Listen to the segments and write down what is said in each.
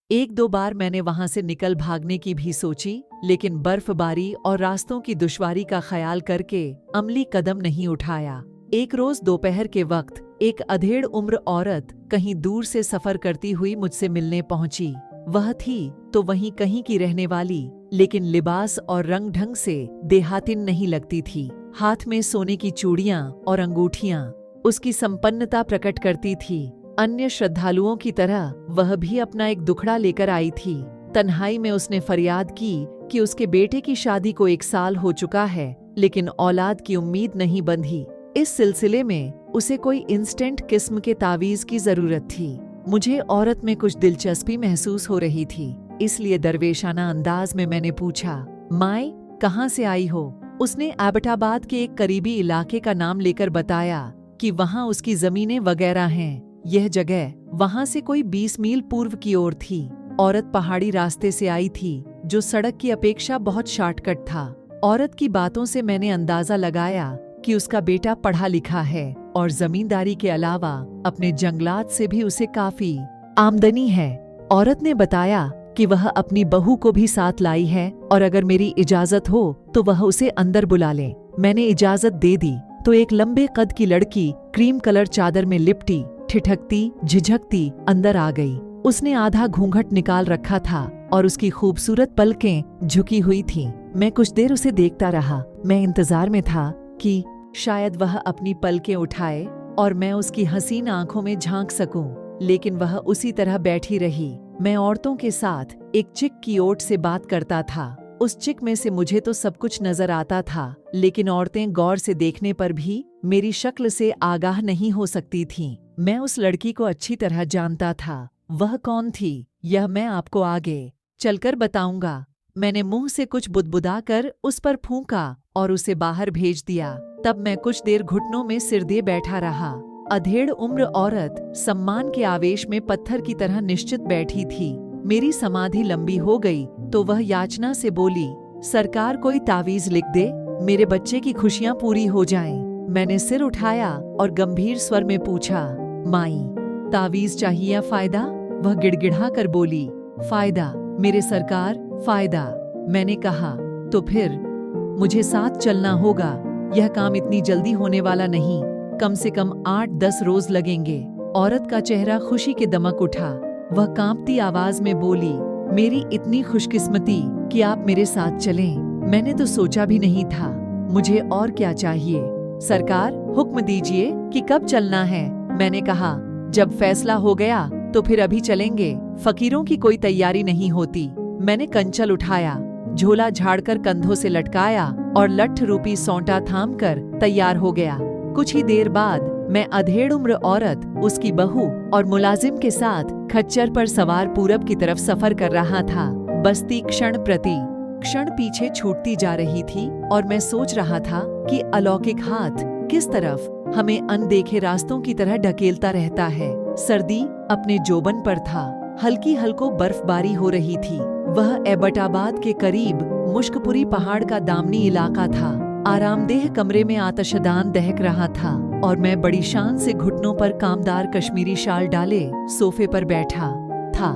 एक दो बार मैंने वहां से निकल भागने की भी सोची, लेकिन बर्फबारी और रास्तों की दुश्वारी का ख्याल करके अमली कदम नहीं उठाया। एक रोज दोपहर के वक्त एक अधेड़ उम्र औरत कहीं दूर से सफर करती हुई मुझसे मिलने पहुंची। वह थी तो वहीं कहीं की रहने वाली, लेकिन लिबास और रंग ढंग से देहातिन नहीं लगती थी। हाथ में सोने की चूड़ियां और अंगूठियां उसकी संपन्नता प्रकट करती थी। अन्य श्रद्धालुओं की तरह वह भी अपना एक दुखड़ा लेकर आई थी। तन्हाई में उसने फरियाद की कि उसके बेटे की शादी को 1 साल हो चुका है, लेकिन औलाद की उम्मीद नहीं बंधी। इस सिलसिले में उसे कोई इंस्टेंट किस्म के तावीज की जरूरत थी। मुझे औरत में कुछ दिलचस्पी महसूस हो रही थी, इसलिए दरवेशाना अंदाज में मैंने पूछा, माए, कहाँ से आई हो? उसने एबटाबाद के एक करीबी इलाके का नाम लेकर बताया कि वहाँ उसकी जमीनें वगैरह हैं। यह जगह वहाँ से कोई 20 मील पूर्व की ओर थी। औरत पहाड़ी रास्ते से आई थी, जो सड़क की अपेक्षा बहुत शॉर्टकट था। औरत की बातों से मैंने अंदाजा लगाया कि उसका बेटा पढ़ा लिखा है और जमींदारी के अलावा अपने जंगलात से भी उसे काफी आमदनी है। औरत ने बताया कि वह अपनी बहू को भी साथ लाई है और अगर मेरी इजाजत हो तो वह उसे अंदर बुला ले। मैंने इजाजत दे दी तो एक लंबे कद की लड़की क्रीम कलर चादर में लिपटी, ठिठकती झिझकती अंदर आ गई। उसने आधा घूंघट निकाल रखा था और उसकी खूबसूरत पलकें झुकी हुई थीं। मैं कुछ देर उसे देखता रहा। मैं इंतजार में था कि शायद वह अपनी पलकें उठाए और मैं उसकी हसीन आंखों में झांक सकूं, लेकिन वह उसी तरह बैठी रही। मैं औरतों के साथ एक चिक की ओट से बात करता था। उस चिक में से मुझे तो सब कुछ नजर आता था, लेकिन औरतें गौर से देखने पर भी मेरी शक्ल से आगाह नहीं हो सकती थीं। मैं उस लड़की को अच्छी तरह जानता था। वह कौन थी, यह मैं आपको आगे चलकर बताऊंगा। मैंने मुंह से कुछ बुदबुदाकर उस पर फूंका और उसे बाहर भेज दिया। तब मैं कुछ देर घुटनों में सिर दिए बैठा रहा। अधेड़ उम्र औरत सम्मान के आवेश में पत्थर की तरह निश्चित बैठी थी। मेरी समाधि लंबी हो गई तो वह याचना से बोली, सरकार कोई तावीज लिख दे, मेरे बच्चे की खुशियां पूरी हो जाएं। मैंने सिर उठाया और गंभीर स्वर में पूछा, माई, तावीज चाहिए या फायदा? वह गिड़गिड़ा कर बोली, फायदा मेरे सरकार, फायदा। मैंने कहा, तो फिर मुझे साथ चलना होगा। यह काम इतनी जल्दी होने वाला नहीं, कम से कम 8-10 रोज लगेंगे। औरत का चेहरा खुशी के दमक उठा। वह कांपती आवाज में बोली, मेरी इतनी खुशकिस्मती कि आप मेरे साथ चलें। मैंने तो सोचा भी नहीं था। मुझे और क्या चाहिए? सरकार, हुक्म दीजिए कि कब चलना है। मैंने कहा, जब फैसला हो गया तो फिर अभी चलेंगे। फकीरों की कोई तैयारी नहीं होती। मैंने कंचल उठाया, झोला झाड़कर कंधों से लटकाया और लठ रूपी सौंटा थामकर तैयार हो गया। कुछ ही देर बाद मैं अधेड़ उम्र औरत, उसकी बहू और मुलाजिम के साथ खच्चर पर सवार पूरब की तरफ सफर कर रहा था। बस्ती क्षण प्रति क्षण पीछे छूटती जा रही थी और मैं सोच रहा था कि अलौकिक हाथ किस तरफ हमें अनदेखे रास्तों की तरह ढकेलता रहता है। सर्दी अपने जोबन पर था। हल्की हल्को बर्फबारी हो रही थी। वह एबटाबाद के करीब मुश्कपुरी पहाड़ का दामनी इलाका था। आरामदेह कमरे में आतशदान दहक रहा था और मैं बड़ी शान से घुटनों पर कामदार कश्मीरी शाल डाले सोफे पर बैठा था।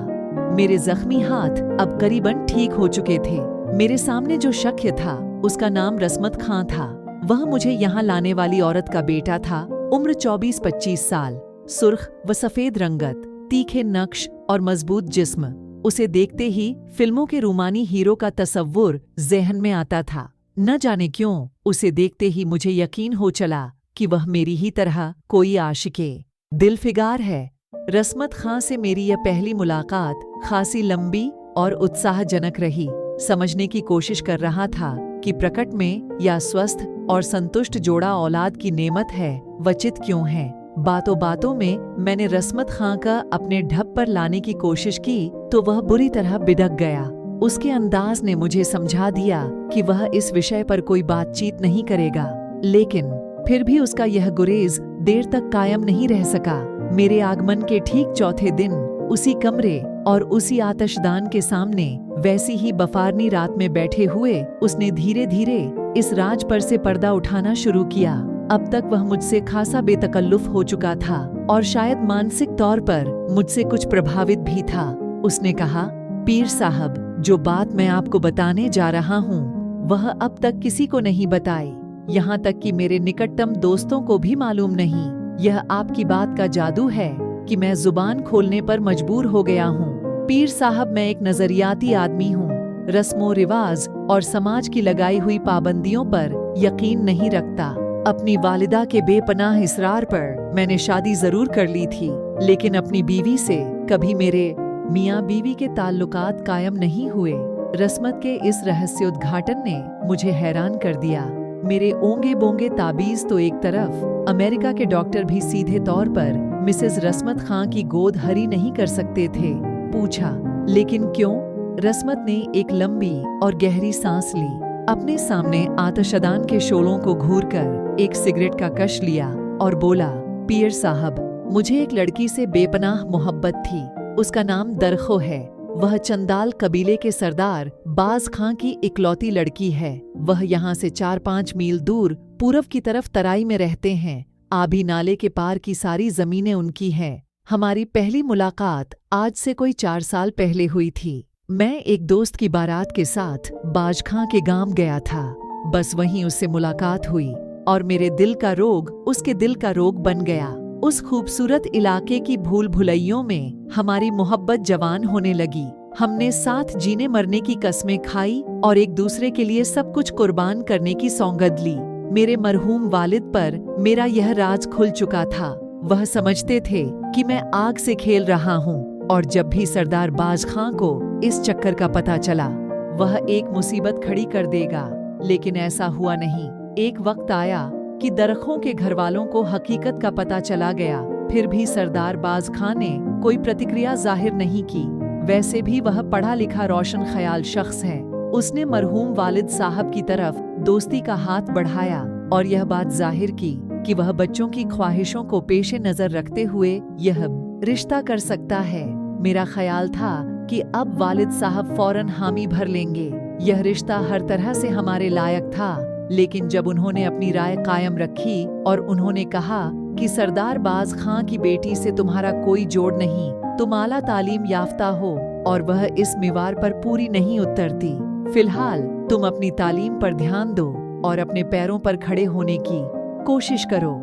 मेरे जख्मी हाथ अब करीबन ठीक हो चुके थे। मेरे सामने जो शख्स था उसका नाम रस्मत खां था। वह मुझे यहाँ लाने वाली औरत का बेटा था। उम्र 24-25 साल, सुर्ख व सफेद रंगत, तीखे नक्श और मजबूत जिस्म। उसे देखते ही फिल्मों के रूमानी हीरो का तस्वुर ज़हन में आता था। न जाने क्यों उसे देखते ही मुझे यकीन हो चला कि वह मेरी ही तरह कोई आशिके दिलफिगार है। रस्मत खां से मेरी यह पहली मुलाकात खासी लंबी और उत्साहजनक रही। समझने की कोशिश कर रहा था कि प्रकट में या स्वस्थ और संतुष्ट जोड़ा औलाद की नेमत है, वचित क्यों है। बातों बातों में मैंने रस्मत खां का अपने ढप पर लाने की कोशिश की तो वह बुरी तरह बिदक गया। उसके अंदाज ने मुझे समझा दिया कि वह इस विषय पर कोई बातचीत नहीं करेगा, लेकिन फिर भी उसका यह गुरेज देर तक कायम नहीं रह सका। मेरे आगमन के ठीक चौथे दिन उसी कमरे और उसी आतशदान के सामने वैसी ही बफारनी रात में बैठे हुए उसने धीरे धीरे इस राज पर से पर्दा उठाना शुरू किया। अब तक वह मुझसे खासा बेतकल्लुफ हो चुका था और शायद मानसिक तौर पर मुझसे कुछ प्रभावित भी था। उसने कहा, पीर साहब, जो बात मैं आपको बताने जा रहा हूँ वह अब तक किसी को नहीं बताई, यहाँ तक कि मेरे निकटतम दोस्तों को भी मालूम नहीं। यह आपकी बात का जादू है कि मैं जुबान खोलने पर मजबूर हो गया हूँ। पीर साहब, मैं एक नजरियाती आदमी हूँ, रस्मों रिवाज और समाज की लगाई हुई पाबंदियों पर यकीन नहीं रखता। अपनी वालिदा के बेपनाह इसरार पर मैंने शादी जरूर कर ली थी, लेकिन अपनी बीवी से कभी मेरे मियाँ बीवी के ताल्लुकात कायम नहीं हुए। रस्मत के इस रहस्योद्घाटन ने मुझे हैरान कर दिया। मेरे ओंगे बोंगे ताबीज तो एक तरफ, अमेरिका के डॉक्टर भी सीधे तौर पर मिसेस रस्मत खां की गोद हरी नहीं कर सकते थे। पूछा, लेकिन क्यों? रस्मत ने एक लंबी और गहरी सांस ली, अपने सामने आतशदान के शोलों को घूरकर एक सिगरेट का कश लिया और बोला, पीर साहब, मुझे एक लड़की से बेपनाह मोहब्बत थी। उसका नाम दरखो है। वह चंदाल कबीले के सरदार बाज खां की इकलौती लड़की है। वह यहाँ से 4-5 मील दूर पूरब की तरफ तराई में रहते हैं। आबी नाले के पार की सारी जमीनें उनकी हैं। हमारी पहली मुलाकात आज से कोई 4 साल पहले हुई थी। मैं एक दोस्त की बारात के साथ बाज खां के गांव गया था। बस वहीं उससे मुलाकात हुई और मेरे दिल का रोग उसके दिल का रोग बन गया। उस खूबसूरत इलाके की भूल भुलैयों में हमारी मोहब्बत जवान होने लगी। हमने साथ जीने मरने की कस्में खाई और एक दूसरे के लिए सब कुछ कुर्बान करने की सौगंध ली। मेरे मरहूम वालिद पर मेरा यह राज खुल चुका था। वह समझते थे कि मैं आग से खेल रहा हूँ और जब भी सरदार बाज खां को इस चक्कर का पता चला, वह एक मुसीबत खड़ी कर देगा। लेकिन ऐसा हुआ नहीं। एक वक्त आया कि दरखों के घरवालों को हकीकत का पता चला गया। फिर भी सरदार बाज खां ने कोई प्रतिक्रिया जाहिर नहीं की। वैसे भी वह पढ़ा लिखा रोशन ख्याल शख्स है। उसने मरहूम वालिद साहब की तरफ दोस्ती का हाथ बढ़ाया और यह बात जाहिर की कि वह बच्चों की ख्वाहिशों को पेशे नजर रखते हुए यह रिश्ता कर सकता है। मेरा ख्याल था कि अब वालिद साहब फौरन हामी भर लेंगे। यह रिश्ता हर तरह से हमारे लायक था। लेकिन जब उन्होंने अपनी राय कायम रखी और उन्होंने कहा कि सरदार बाज खां की बेटी से तुम्हारा कोई जोड़ नहीं, तुम आला तालीम याफ्ता हो और वह इस मिवार पर पूरी नहीं उतरती, फिलहाल तुम अपनी तालीम पर ध्यान दो और अपने पैरों पर खड़े होने की कोशिश करो।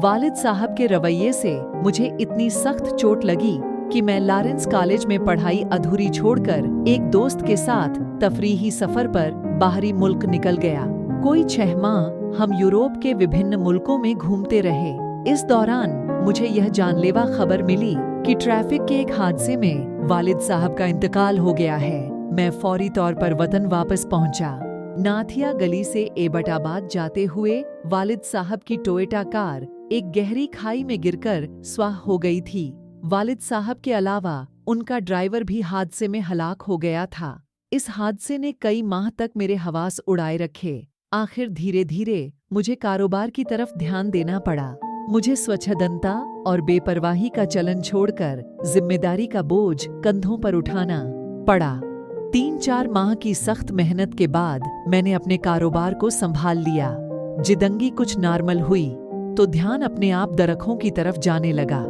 वालिद साहब के रवैये से मुझे इतनी सख्त चोट लगी कि मैं लॉरेंस कॉलेज में पढ़ाई अधूरी छोड़कर एक दोस्त के साथ तफरीही सफर पर बाहरी मुल्क निकल गया। कोई 6 माह हम यूरोप के विभिन्न मुल्कों में घूमते रहे। इस दौरान मुझे यह जानलेवा खबर मिली कि ट्रैफिक के एक हादसे में वालिद साहब का इंतकाल हो गया है। मैं फौरी तौर पर वतन वापस पहुंचा। नाथिया गली से एबटाबाद जाते हुए वालिद साहब की टोयोटा कार एक गहरी खाई में गिरकर स्वाह हो गई थी। वालिद साहब के अलावा उनका ड्राइवर भी हादसे में हलाक हो गया था। इस हादसे ने कई माह तक मेरे हवास उड़ाए रखे। आखिर धीरे धीरे मुझे कारोबार की तरफ ध्यान देना पड़ा। मुझे स्वच्छंदता और बेपरवाही का चलन छोड़कर जिम्मेदारी का बोझ कंधों पर उठाना पड़ा। 3-4 माह की सख्त मेहनत के बाद मैंने अपने कारोबार को संभाल लिया। जिंदगी कुछ नॉर्मल हुई तो ध्यान अपने आप दरखों की तरफ जाने लगा।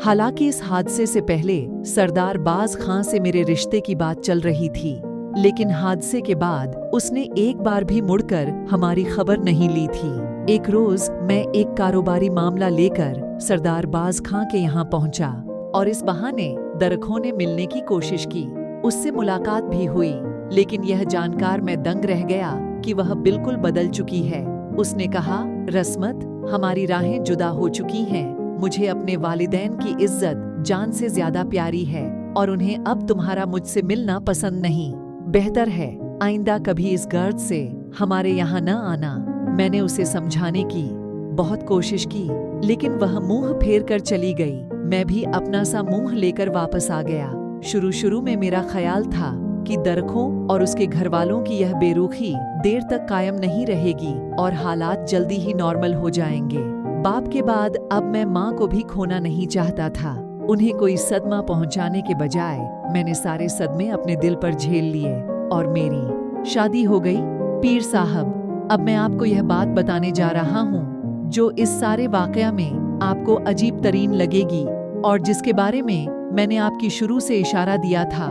हालांकि इस हादसे से पहले सरदार बाज खां से मेरे रिश्ते की बात चल रही थी, लेकिन हादसे के बाद उसने एक बार भी मुड़कर हमारी खबर नहीं ली थी। एक रोज मैं एक कारोबारी मामला लेकर सरदार बाज खां के यहाँ पहुंचा और इस बहाने दरखों ने मिलने की कोशिश की। उससे मुलाकात भी हुई, लेकिन यह जानकर मैं दंग रह गया कि वह बिल्कुल बदल चुकी है। उसने कहा, रस्मत, हमारी राहें जुदा हो चुकी हैं। मुझे अपने वालिदैन की इज्जत जान से ज्यादा प्यारी है और उन्हें अब तुम्हारा मुझसे मिलना पसंद नहीं। बेहतर है आइंदा कभी इस गर्द से हमारे यहाँ न आना। मैंने उसे समझाने की बहुत कोशिश की, लेकिन वह मुंह फेर कर चली गई। मैं भी अपना सा मुंह लेकर वापस आ गया। शुरू में मेरा ख्याल था कि दरखों और उसके घरवालों की यह बेरुखी देर तक कायम नहीं रहेगी और हालात जल्दी ही नॉर्मल हो जाएंगे। बाप के बाद अब मैं माँ को भी खोना नहीं चाहता था। उन्हें कोई सदमा पहुंचाने के बजाय मैंने सारे सदमे अपने दिल पर झेल लिए और मेरी शादी हो गई। पीर साहब, अब मैं आपको यह बात बताने जा रहा हूँ जो इस सारे वाकया में आपको अजीब तरीन लगेगी और जिसके बारे में मैंने आपकी शुरू से इशारा दिया था।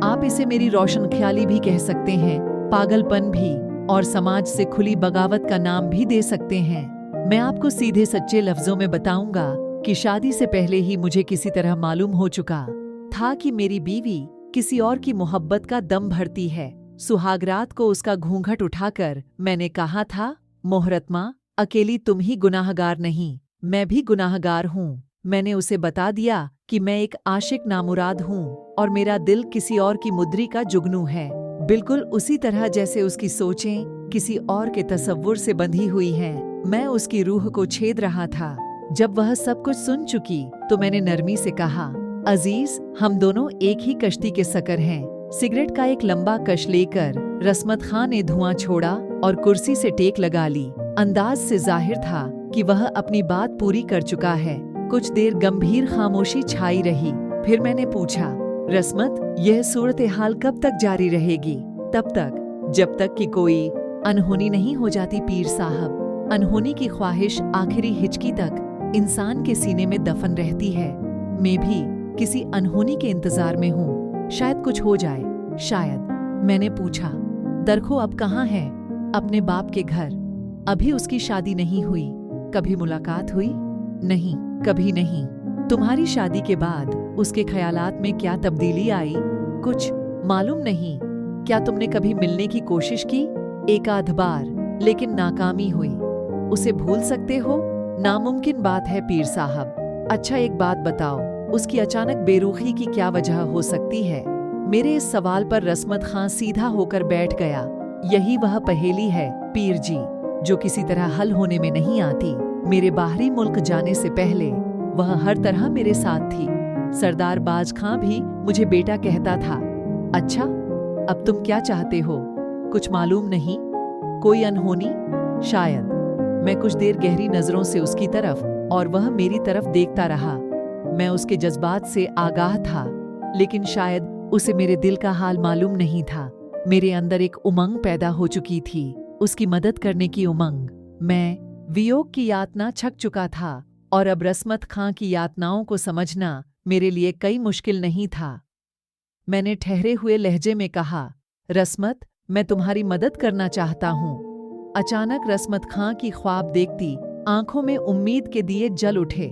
आप इसे मेरी रोशन ख्याली भी कह सकते हैं, पागलपन भी, और समाज से खुली बगावत का नाम भी दे सकते हैं। मैं आपको सीधे सच्चे लफ्जों में बताऊंगा कि शादी से पहले ही मुझे किसी तरह मालूम हो चुका था कि मेरी बीवी किसी और की मोहब्बत का दम भरती है। सुहागरात को उसका घूंघट उठाकर मैंने कहा था, मोहतरमा, अकेली तुम ही गुनाहगार नहीं, मैं भी गुनाहगार हूँ। मैंने उसे बता दिया कि मैं एक आशिक नामुराद हूँ और मेरा दिल किसी और की मुद्री का जुगनू है, बिल्कुल उसी तरह जैसे उसकी सोचें किसी और के तसव्वुर से बंधी हुई हैं। मैं उसकी रूह को छेद रहा था। जब वह सब कुछ सुन चुकी तो मैंने नरमी से कहा, अजीज, हम दोनों एक ही कश्ती के सकर हैं। सिगरेट का एक लंबा कश लेकर रस्मत खां ने धुआं छोड़ा और कुर्सी से टेक लगा ली। अंदाज से जाहिर था कि वह अपनी बात पूरी कर चुका है। कुछ देर गंभीर खामोशी छाई रही। फिर मैंने पूछा, रस्मत, यह सूरत हाल कब तक जारी रहेगी? तब तक जब तक कि कोई अनहोनी नहीं हो जाती पीर साहब। अनहोनी की ख्वाहिश आखिरी हिचकी तक इंसान के सीने में दफन रहती है। मैं भी किसी अनहोनी के इंतजार में हूँ। शायद कुछ हो जाए, शायद। मैंने पूछा, दरखो अब कहाँ है? अपने बाप के घर। अभी उसकी शादी नहीं हुई। कभी मुलाकात हुई? नहीं, कभी नहीं। तुम्हारी शादी के बाद उसके ख्यालात में क्या तब्दीली आई? कुछ मालूम नहीं। क्या तुमने कभी मिलने की कोशिश की? एक आध बार, लेकिन नाकामी हुई। उसे भूल सकते हो? नामुमकिन बात है पीर साहब। अच्छा, एक बात बताओ, उसकी अचानक बेरुखी की क्या वजह हो सकती है? मेरे इस सवाल पर रस्मत खां सीधा होकर बैठ गया। यही वह पहेली है पीर जी, जो किसी तरह हल होने में नहीं आती। मेरे बाहरी मुल्क जाने से पहले वह हर तरह मेरे साथ थी। सरदार बाज खां भी मुझे बेटा कहता था। अच्छा, अब तुम क्या चाहते हो? कुछ मालूम नहीं? कोई अनहोनी? शायद। मैं कुछ देर गहरी नजरों से उसकी तरफ और वह मेरी तरफ देखता रहा। मैं उसके जज्बात से आगाह था, लेकिन शायद उसे मेरे दिल का हाल मालूम नहीं था। मेरे अंदर एक उमंग पैदा हो चुकी थी, उसकी मदद करने की उमंग। मैं वियोग की यातना छक चुका था और अब रस्मत खां की यातनाओं को समझना मेरे लिए कई मुश्किल नहीं था। मैंने ठहरे हुए लहजे में कहा, रस्मत, मैं तुम्हारी मदद करना चाहता हूँ। अचानक रस्मत खां की ख्वाब देखती आंखों में उम्मीद के दिए जल उठे।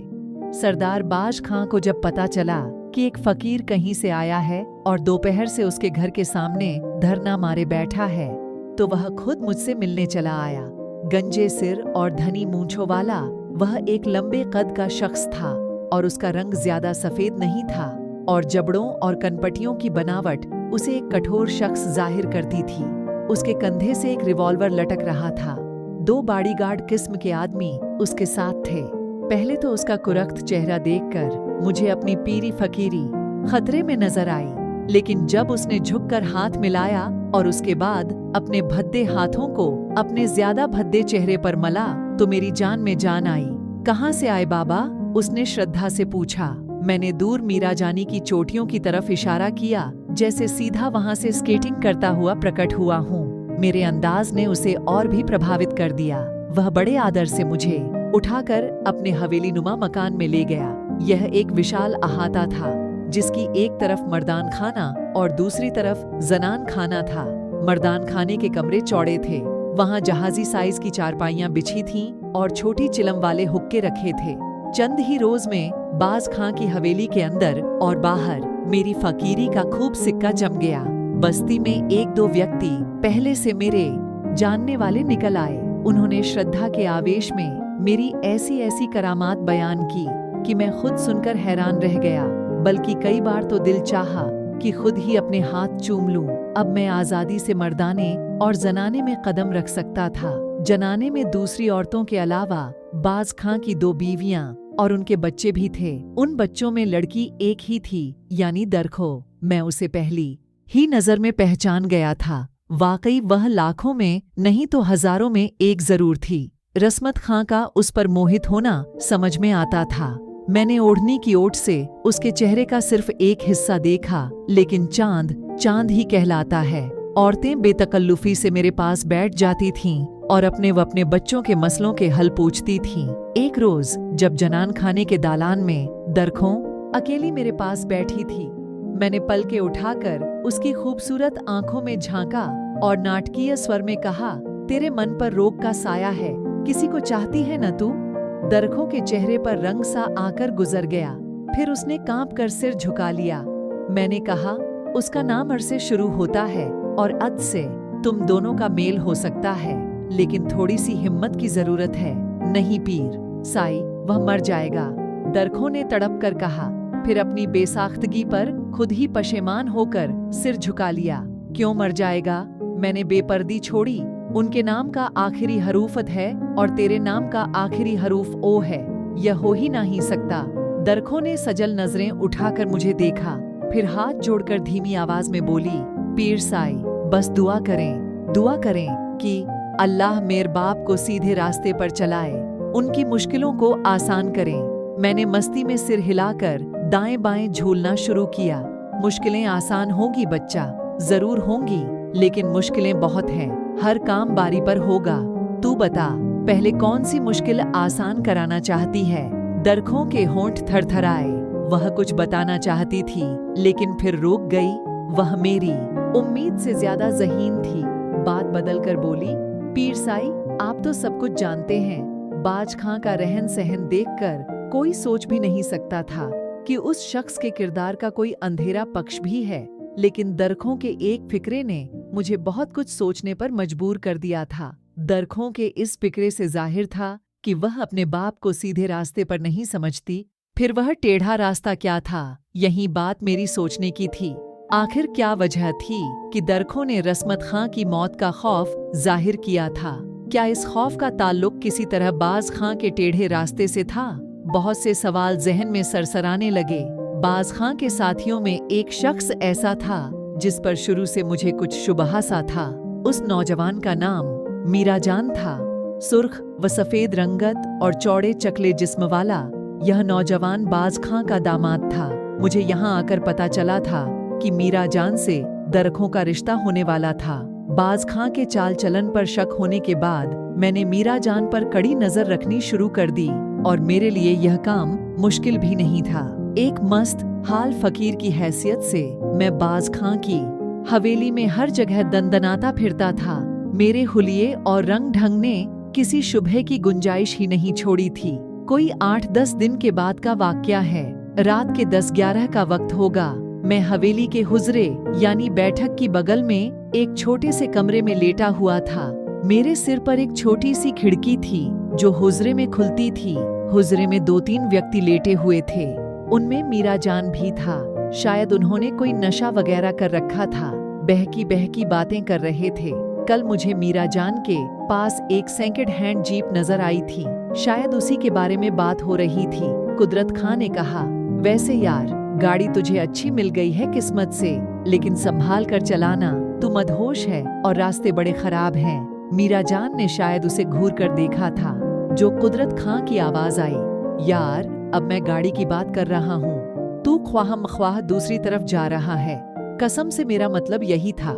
सरदार बाज खां को जब पता चला कि एक फकीर कहीं से आया है और दोपहर से उसके घर के सामने धरना मारे बैठा है, तो वह खुद मुझसे मिलने चला आया। गंजे सिर और धनी मूंछों वाला वह एक लंबे कद का शख्स था और उसका रंग ज्यादा सफेद नहीं था और जबड़ों और कनपटियों की बनावट उसे एक कठोर शख्स जाहिर करती थी। उसके कंधे से एक रिवॉल्वर लटक रहा था। 2 बॉडीगार्ड किस्म के आदमी उसके साथ थे। पहले तो उसका कुरख्त चेहरा देखकर मुझे अपनी पीरी फकीरी खतरे में नजर आई, लेकिन जब उसने झुककर हाथ मिलाया और उसके बाद अपने भद्दे हाथों को अपने ज्यादा भद्दे चेहरे पर मला, तो मेरी जान में जान आई। कहाँ से आए बाबा? उसने श्रद्धा से पूछा। मैंने दूर मीरा जानी की चोटियों की तरफ इशारा किया, जैसे सीधा वहां से स्केटिंग करता हुआ प्रकट हुआ हूँ। मेरे अंदाज ने उसे और भी प्रभावित कर दिया। वह बड़े आदर से मुझे उठाकर अपने हवेली नुमा मकान में ले गया। यह एक विशाल अहाता था, जिसकी एक तरफ मर्दान खाना और दूसरी तरफ जनान खाना था। मर्दान खाने के कमरे चौड़े थे। वहां जहाजी साइज की चारपाइयां बिछी थीं और छोटी चिलम वाले हुक्के रखे थे। चंद ही रोज में बाज खां की हवेली के अंदर और बाहर मेरी फकीरी का खूब सिक्का जम गया। बस्ती में 1-2 व्यक्ति पहले से मेरे जानने वाले निकल आए। उन्होंने श्रद्धा के आवेश में मेरी ऐसी ऐसी करामात बयान की कि मैं खुद सुनकर हैरान रह गया। बल्कि कई बार तो दिल चाहा कि खुद ही अपने हाथ चूम लूं। अब मैं आजादी से मर्दाने और जनाने में कदम रख सकता था। जनाने में दूसरी औरतों के अलावा बाज खां की 2 बीवियां और उनके बच्चे भी थे। उन बच्चों में लड़की एक ही थी, यानी दरखो। मैं उसे पहली ही नजर में पहचान गया था। वाकई वह लाखों में नहीं तो हजारों में एक जरूर थी। रस्मत खां का उस पर मोहित होना समझ में आता था। मैंने ओढ़नी की ओट से उसके चेहरे का सिर्फ एक हिस्सा देखा, लेकिन चांद चांद ही कहलाता है। औरतें बेतकल्लुफी से मेरे पास बैठ जाती थीं और अपने बच्चों के मसलों के हल पूछती थीं। एक रोज जब जनान खाने के दालान में दरखों अकेली मेरे पास बैठी थी। मैंने पलकें उठाकर उसकी खूबसूरत आंखों में झांका और नाटकीय स्वर में कहा, तेरे मन पर रोग का साया है, किसी को चाहती है न तू? दरखों के चेहरे पर रंग सा आकर गुजर गया। फिर उसने कांप कर सिर झुका लिया। मैंने कहा, उसका नाम अर से शुरू होता है और अद से। तुम दोनों का मेल हो सकता है, लेकिन थोड़ी सी हिम्मत की जरूरत है। नहीं पीर साई, वह मर जाएगा, दरखों ने तड़प कर कहा। फिर अपनी बेसाख्तगी पर खुद ही पशेमान होकर सिर झुका लिया। क्यों मर जाएगा? मैंने बेपर्दी छोड़ी। उनके नाम का आखिरी हरूफत है और तेरे नाम का आखिरी हरूफ ओ है। यह हो ही नहीं सकता। दरखों ने सजल नजरें उठाकर मुझे देखा, फिर हाथ जोड़कर धीमी आवाज में बोली, पीर साई, बस दुआ करें कि अल्लाह मेरे बाप को सीधे रास्ते पर चलाए, उनकी मुश्किलों को आसान करें। मैंने मस्ती में सिर हिलाकर दाएं बाएं झूलना शुरू किया। मुश्किलें आसान होंगी बच्चा, जरूर होंगी, लेकिन मुश्किलें बहुत हैं। हर काम बारी पर होगा। तू बता, पहले कौन सी मुश्किल आसान कराना चाहती है? दरखों के होंठ थरथराए। वह कुछ बताना चाहती थी, लेकिन फिर रुक गई। वह मेरी उम्मीद से ज्यादा ज़हीन थी। बात बदलकर बोली, पीर साई, आप तो सब कुछ जानते हैं। बाज खां का रहन सहन देखकर कोई सोच भी नहीं सकता था कि उस शख्स के किरदार का कोई अंधेरा पक्ष भी है, लेकिन दरखों के एक फिक्रे ने मुझे बहुत कुछ सोचने पर मजबूर कर दिया था। दरखों के इस फिक्रे से जाहिर था कि वह अपने बाप को सीधे रास्ते पर नहीं समझती। फिर वह टेढ़ा रास्ता क्या था? यही बात मेरी सोचने की थी। आखिर क्या वजह थी कि दरखों ने रस्मत खां की मौत का खौफ जाहिर किया था? क्या इस खौफ का ताल्लुक किसी तरह बाज खां के टेढ़े रास्ते से था? बहुत से सवाल जहन में सरसराने लगे। बाज खां के साथियों में एक शख्स ऐसा था जिस पर शुरू से मुझे कुछ शुबहा सा था। उस नौजवान का नाम मीराजान था। सुर्ख व सफेद रंगत और चौड़े चकले जिस्म वाला यह नौजवान बाज खां का दामाद था। मुझे यहाँ आकर पता चला था कि मीराजान से दरखों का रिश्ता होने वाला था। बाज खां के चाल चलन पर शक होने के बाद मैंने मीराजान पर कड़ी नजर रखनी शुरू कर दी और मेरे लिए यह काम मुश्किल भी नहीं था। एक मस्त हाल फकीर की हैसियत से मैं बाज खां की हवेली में हर जगह दंदनाता फिरता था। मेरे हुलिये और रंग ढंग ने किसी शुबहे की गुंजाइश ही नहीं छोड़ी थी। कोई 8-10 दिन के बाद का वाकया है। रात के 10-11 का वक्त होगा। मैं हवेली के हुजरे यानी बैठक की बगल में एक छोटे से कमरे में लेटा हुआ था। मेरे सिर पर एक छोटी सी खिड़की थी जो हुजरे में खुलती थी। हुजरे में 2-3 व्यक्ति लेटे हुए थे। उनमें मीराजान भी था। शायद उन्होंने कोई नशा वगैरह कर रखा था। बहकी बहकी बातें कर रहे थे। कल मुझे मीराजान के पास एक सेकंड हैंड जीप नजर आई थी। शायद उसी के बारे में बात हो रही थी। कुदरत खां ने कहा, वैसे यार, गाड़ी तुझे अच्छी मिल गई है किस्मत से, लेकिन संभाल कर चलाना, तू मदहोश है और रास्ते बड़े खराब हैं। मीराजान ने शायद उसे घूर कर देखा था। जो कुदरत खां की आवाज आई, यार, अब मैं गाड़ी की बात कर रहा हूँ, तू ख्वाहम ख्वाह दूसरी तरफ जा रहा है। कसम से मेरा मतलब यही था।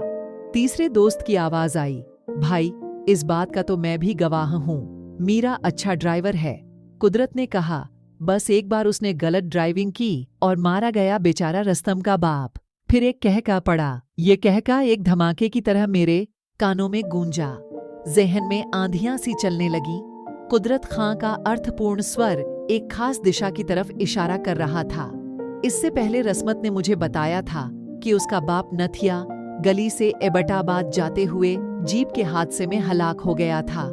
तीसरे दोस्त की आवाज आई, भाई, इस बात का तो मैं भी गवाह हूँ। मीरा अच्छा ड्राइवर है। कुदरत ने कहा, बस एक बार उसने गलत ड्राइविंग की और मारा गया बेचारा रस्तम का बाप। फिर एक कहका पड़ा। ये कहका एक धमाके की तरह मेरे कानों में गूंजा। जहन में आंधियां सी चलने लगी। कुदरत खां का अर्थपूर्ण स्वर एक खास दिशा की तरफ इशारा कर रहा था। इससे पहले रस्मत ने मुझे बताया था कि उसका बाप नथिया गली से एबटाबाद जाते हुए जीप के हादसे में हलाक हो गया था।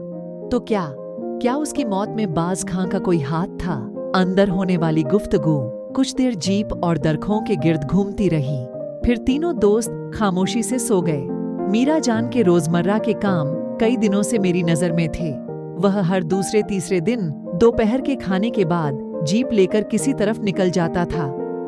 तो क्या उसकी मौत में बाज खां का कोई हाथ था? अंदर होने वाली गुफ्तगू कुछ देर जीप और दरखों के गिर्द घूमती रही। फिर तीनों दोस्त खामोशी से सो गए। मीराजान के रोजमर्रा के काम कई दिनों से मेरी नजर में थे। वह हर दूसरे तीसरे दिन दोपहर के खाने के बाद जीप लेकर किसी तरफ निकल जाता था।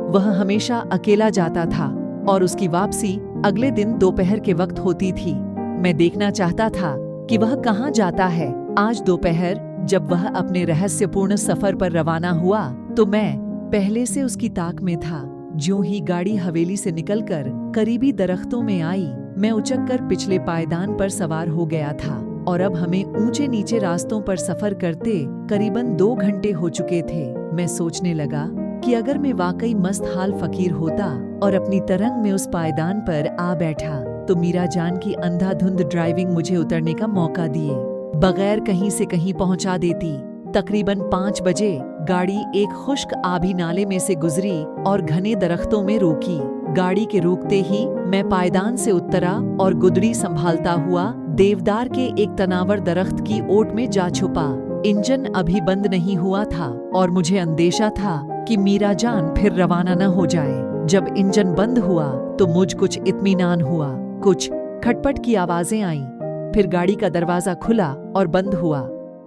वह हमेशा अकेला जाता था और उसकी वापसी अगले दिन दोपहर के वक्त होती थी। मैं देखना चाहता था कि वह कहाँ जाता है। आज दोपहर जब वह अपने रहस्यपूर्ण सफर पर रवाना हुआ तो मैं पहले से उसकी ताक में था। ज्यों ही गाड़ी हवेली से निकलकर करीबी दरख्तों में आई, मैं उचककर पिछले पायदान पर सवार हो गया था और अब हमें ऊंचे नीचे रास्तों पर सफर करते करीबन 2 घंटे हो चुके थे। मैं सोचने लगा कि अगर मैं वाकई मस्त हाल फकीर होता और अपनी तरंग में उस पायदान पर आ बैठा तो मीरा जान की अंधाधुंध ड्राइविंग मुझे उतरने का मौका दिए बगैर कहीं से कहीं पहुंचा देती। तकरीबन 5 बजे गाड़ी एक खुश्क आभी नाले में से गुजरी और घने दरख्तों में रोकी। गाड़ी के रुकते ही मैं पायदान से उतरा और गुदड़ी संभालता हुआ देवदार के एक तनावर दरख्त की ओट में जा छुपा। इंजन अभी बंद नहीं हुआ था और मुझे अंदेशा था कि मीरा जान फिर रवाना न हो जाए। जब इंजन बंद हुआ तो मुझ कुछ इत्मीनान हुआ। कुछ खटपट की आवाजें आईं, फिर गाड़ी का दरवाजा खुला और बंद हुआ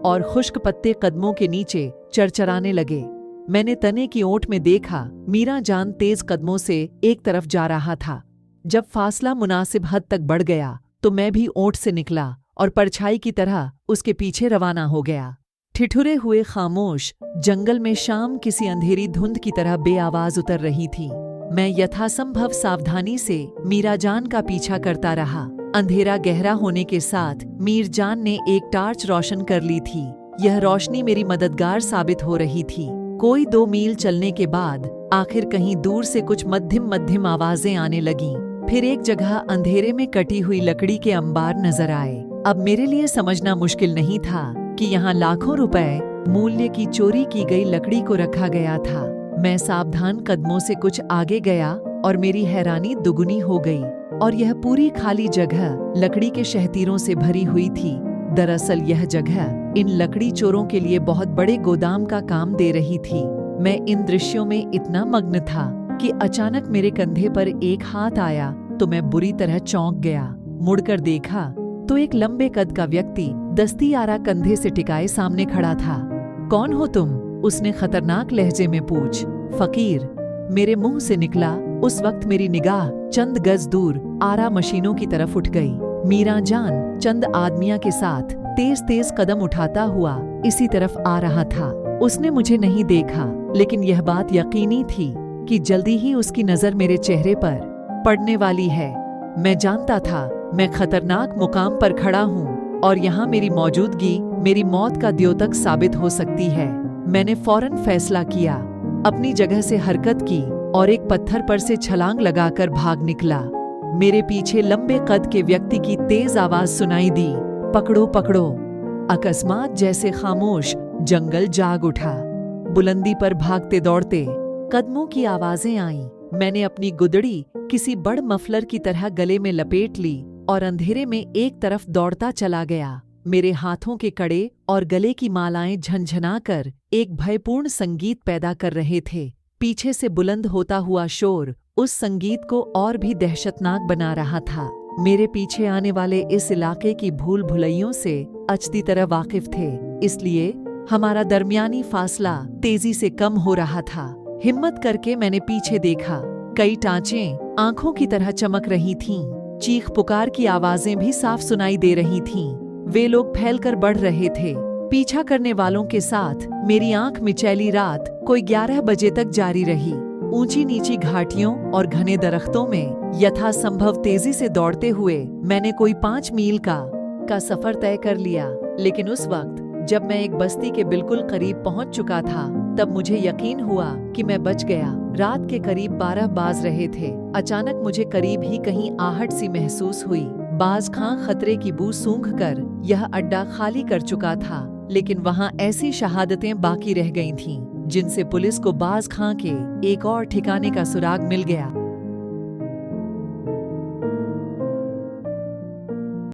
और खुश्क पत्ते कदमों के नीचे चरचराने लगे। मैंने तने की ओट में देखा मीरा जान तेज कदमों से एक तरफ जा रहा था। जब फासला मुनासिब हद तक बढ़ गया तो मैं भी ओट से निकला और परछाई की तरह उसके पीछे रवाना हो गया। ठिठुरे हुए खामोश जंगल में शाम किसी अंधेरी धुंध की तरह बेआवाज उतर रही थी। मैं यथासंभव सावधानी से मीरा जान का पीछा करता रहा। अंधेरा गहरा होने के साथ मीर जान ने एक टार्च रोशन कर ली थी। यह रोशनी मेरी मददगार साबित हो रही थी। कोई 2 मील चलने के बाद आखिर कहीं दूर से कुछ मध्यम आवाजें आने लगीं। फिर एक जगह अंधेरे में कटी हुई लकड़ी के अंबार नजर आए। अब मेरे लिए समझना मुश्किल नहीं था कि यहाँ लाखों रुपए मूल्य की चोरी की गई लकड़ी को रखा गया था। मैं सावधान कदमों से कुछ आगे गया और मेरी हैरानी दुगुनी हो गई और यह पूरी खाली जगह लकड़ी के शहतीरों से भरी हुई थी। दरअसल यह जगह इन लकड़ी चोरों के लिए बहुत बड़े गोदाम का काम दे रही थी। मैं इन दृश्यों में इतना मग्न था कि अचानक मेरे कंधे पर एक हाथ आया तो मैं बुरी तरह चौंक गया। मुड़कर देखा तो एक लंबे कद का व्यक्ति दस्तीयारा कंधे से टिकाए सामने खड़ा था। कौन हो तुम? उसने खतरनाक लहजे में पूछ। फकीर, मेरे मुंह से निकला। उस वक्त मेरी निगाह चंद गज दूर आरा मशीनों की तरफ उठ गई। मीरा जान चंद आदमियों के साथ तेज तेज कदम उठाता हुआ इसी तरफ आ रहा था। उसने मुझे नहीं देखा, लेकिन यह बात यकीनी थी कि जल्दी ही उसकी नजर मेरे चेहरे पर पड़ने वाली है। मैं जानता था मैं खतरनाक मुकाम पर खड़ा हूँ और यहाँ मेरी मौजूदगी मेरी मौत का द्योतक साबित हो सकती है। मैंने फौरन फैसला किया, अपनी जगह से हरकत की और एक पत्थर पर से छलांग लगाकर भाग निकला। मेरे पीछे लंबे कद के व्यक्ति की तेज आवाज सुनाई दी, पकड़ो पकड़ो। अकस्मात जैसे खामोश जंगल जाग उठा। बुलंदी पर भागते दौड़ते कदमों की आवाजें आईं। मैंने अपनी गुदड़ी किसी बड़ मफलर की तरह गले में लपेट ली और अंधेरे में एक तरफ दौड़ता चला गया। मेरे हाथों के कड़े और गले की मालाएं झनझनाकर एक भयपूर्ण संगीत पैदा कर रहे थे। पीछे से बुलंद होता हुआ शोर उस संगीत को और भी दहशतनाक बना रहा था। मेरे पीछे आने वाले इस इलाके की भूल भुलैयों से अच्छी तरह वाकिफ थे, इसलिए हमारा दरमियानी फासला तेजी से कम हो रहा था। हिम्मत करके मैंने पीछे देखा। कई टांचें आंखों की तरह चमक रही थीं। चीख पुकार की आवाजें भी साफ सुनाई दे रही थीं। वे लोग फैलकर बढ़ रहे थे। पीछा करने वालों के साथ मेरी आंख मिचैली रात कोई 11 बजे तक जारी रही। ऊंची नीची घाटियों और घने दरख्तों में यथासंभव तेजी से दौड़ते हुए मैंने कोई 5 मील का सफर तय कर लिया। लेकिन उस वक्त जब मैं एक बस्ती के बिल्कुल करीब पहुंच चुका था, तब मुझे यकीन हुआ कि मैं बच गया। रात के करीब 12 बाज रहे थे। अचानक मुझे करीब ही कहीं आहट सी महसूस हुई। बाज खां खतरे की बू सूंघकर यह अड्डा खाली कर चुका था, लेकिन वहां ऐसी शहादतें बाकी रह गई थीं, जिनसे पुलिस को बाज खां के एक और ठिकाने का सुराग मिल गया।